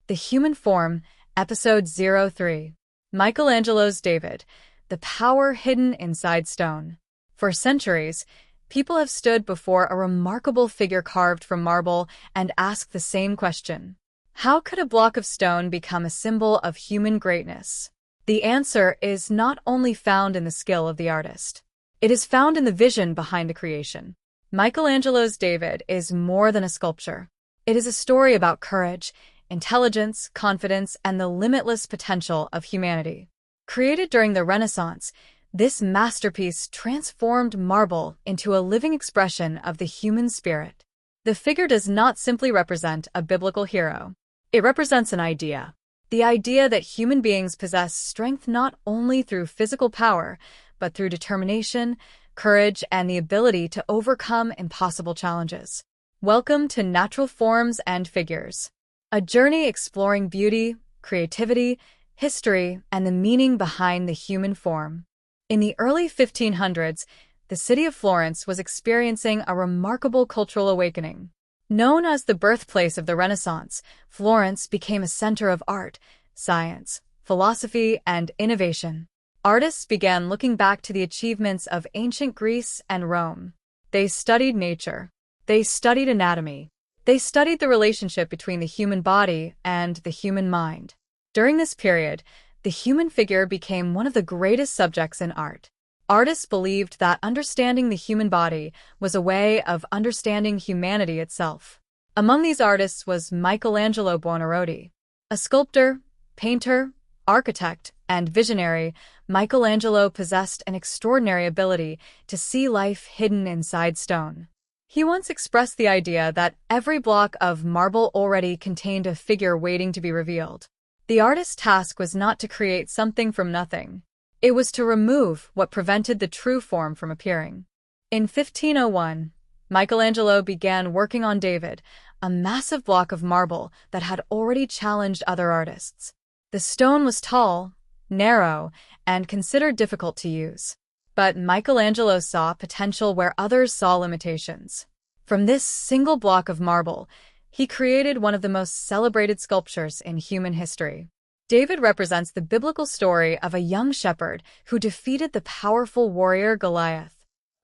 The Human Form, Episode 03. Michelangelo's David, the power hidden inside stone. For centuries, people have stood before a remarkable figure carved from marble and asked the same question. How could a block of stone become a symbol of human greatness? The answer is not only found in the skill of the artist. It is found in the vision behind the creation. Michelangelo's David is more than a sculpture. It is a story about courage, intelligence, confidence, and the limitless potential of humanity. Created during the Renaissance, this masterpiece transformed marble into a living expression of the human spirit. The figure does not simply represent a biblical hero. It represents an idea. The idea that human beings possess strength not only through physical power, but through determination, courage, and the ability to overcome impossible challenges. Welcome to Natural Forms and Figures, a journey exploring beauty, creativity, history, and the meaning behind the human form. In the early 1500s, the city of Florence was experiencing a remarkable cultural awakening. Known as the birthplace of the Renaissance, Florence became a center of art, science, philosophy, and innovation. Artists began looking back to the achievements of ancient Greece and Rome. They studied nature. They studied anatomy. They studied the relationship between the human body and the human mind. During this period, the human figure became one of the greatest subjects in art. Artists believed that understanding the human body was a way of understanding humanity itself. Among these artists was Michelangelo Buonarroti. A sculptor, painter, architect, and visionary, Michelangelo possessed an extraordinary ability to see life hidden inside stone. He once expressed the idea that every block of marble already contained a figure waiting to be revealed. The artist's task was not to create something from nothing. It was to remove what prevented the true form from appearing. In 1501, Michelangelo began working on David, a massive block of marble that had already challenged other artists. The stone was tall, narrow, and considered difficult to use. But Michelangelo saw potential where others saw limitations. From this single block of marble, he created one of the most celebrated sculptures in human history. David represents the biblical story of a young shepherd who defeated the powerful warrior Goliath.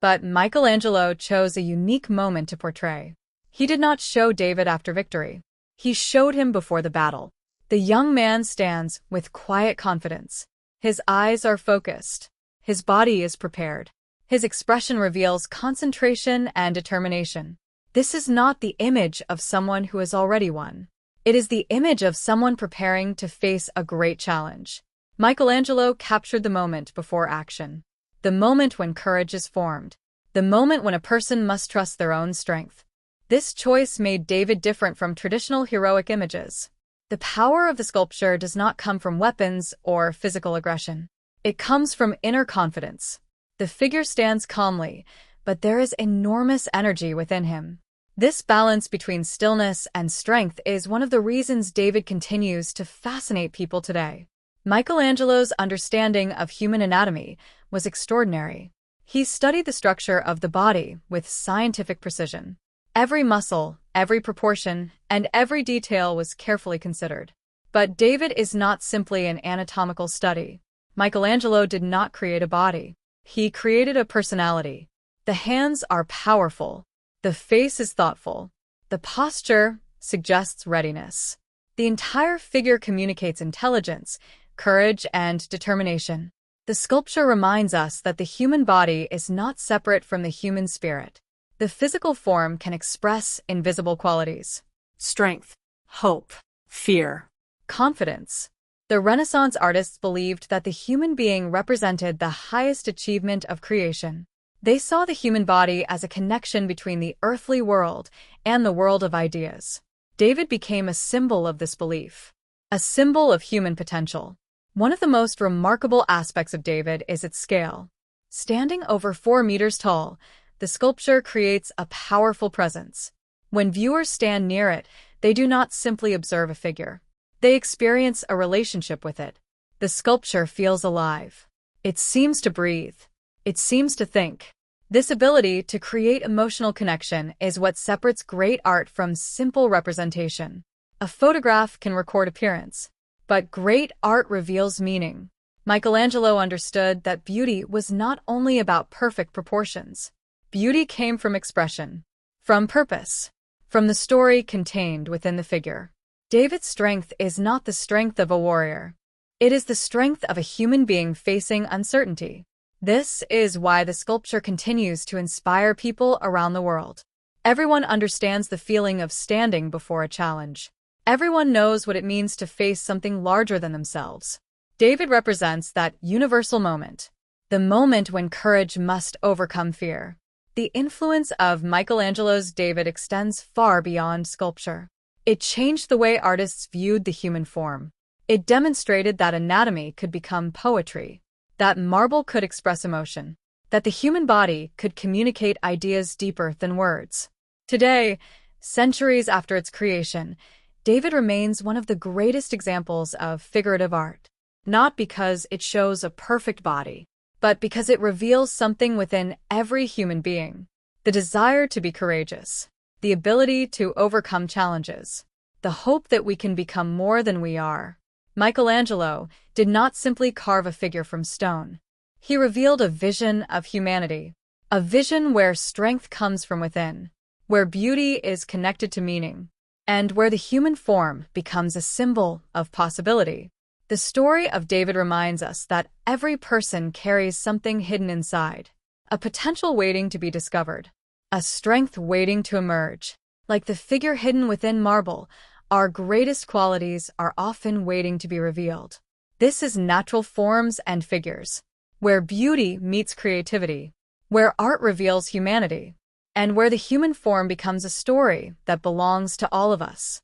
But Michelangelo chose a unique moment to portray. He did not show David after victory. He showed him before the battle. The young man stands with quiet confidence. His eyes are focused. His body is prepared. His expression reveals concentration and determination. This is not the image of someone who has already won. It is the image of someone preparing to face a great challenge. Michelangelo captured the moment before action. The moment when courage is formed. The moment when a person must trust their own strength. This choice made David different from traditional heroic images. The power of the sculpture does not come from weapons or physical aggression. It comes from inner confidence. The figure stands calmly, but there is enormous energy within him. This balance between stillness and strength is one of the reasons David continues to fascinate people today. Michelangelo's understanding of human anatomy was extraordinary. He studied the structure of the body with scientific precision. Every muscle, every proportion, and every detail was carefully considered. But David is not simply an anatomical study. Michelangelo did not create a body. He created a personality. The hands are powerful. The face is thoughtful. The posture suggests readiness. The entire figure communicates intelligence, courage, and determination. The sculpture reminds us that the human body is not separate from the human spirit. The physical form can express invisible qualities. Strength, hope, fear, confidence. The Renaissance artists believed that the human being represented the highest achievement of creation. They saw the human body as a connection between the earthly world and the world of ideas. David became a symbol of this belief, a symbol of human potential. One of the most remarkable aspects of David is its scale. Standing over 4 meters tall, the sculpture creates a powerful presence. When viewers stand near it, they do not simply observe a figure. They experience a relationship with it. The sculpture feels alive. It seems to breathe. It seems to think. This ability to create emotional connection is what separates great art from simple representation. A photograph can record appearance, but great art reveals meaning. Michelangelo understood that beauty was not only about perfect proportions. Beauty came from expression, from purpose, from the story contained within the figure. David's strength is not the strength of a warrior. It is the strength of a human being facing uncertainty. This is why the sculpture continues to inspire people around the world. Everyone understands the feeling of standing before a challenge. Everyone knows what it means to face something larger than themselves. David represents that universal moment, the moment when courage must overcome fear. The influence of Michelangelo's David extends far beyond sculpture. It changed the way artists viewed the human form. It demonstrated that anatomy could become poetry, that marble could express emotion, that the human body could communicate ideas deeper than words. Today, centuries after its creation, David remains one of the greatest examples of figurative art, not because it shows a perfect body, but because it reveals something within every human being: the desire to be courageous, the ability to overcome challenges, the hope that we can become more than we are. Michelangelo did not simply carve a figure from stone. He revealed a vision of humanity, a vision where strength comes from within, where beauty is connected to meaning, and where the human form becomes a symbol of possibility. The story of David reminds us that every person carries something hidden inside, a potential waiting to be discovered, a strength waiting to emerge. Like the figure hidden within marble, our greatest qualities are often waiting to be revealed. This is natural forms and figures, where beauty meets creativity, where art reveals humanity, and where the human form becomes a story that belongs to all of us.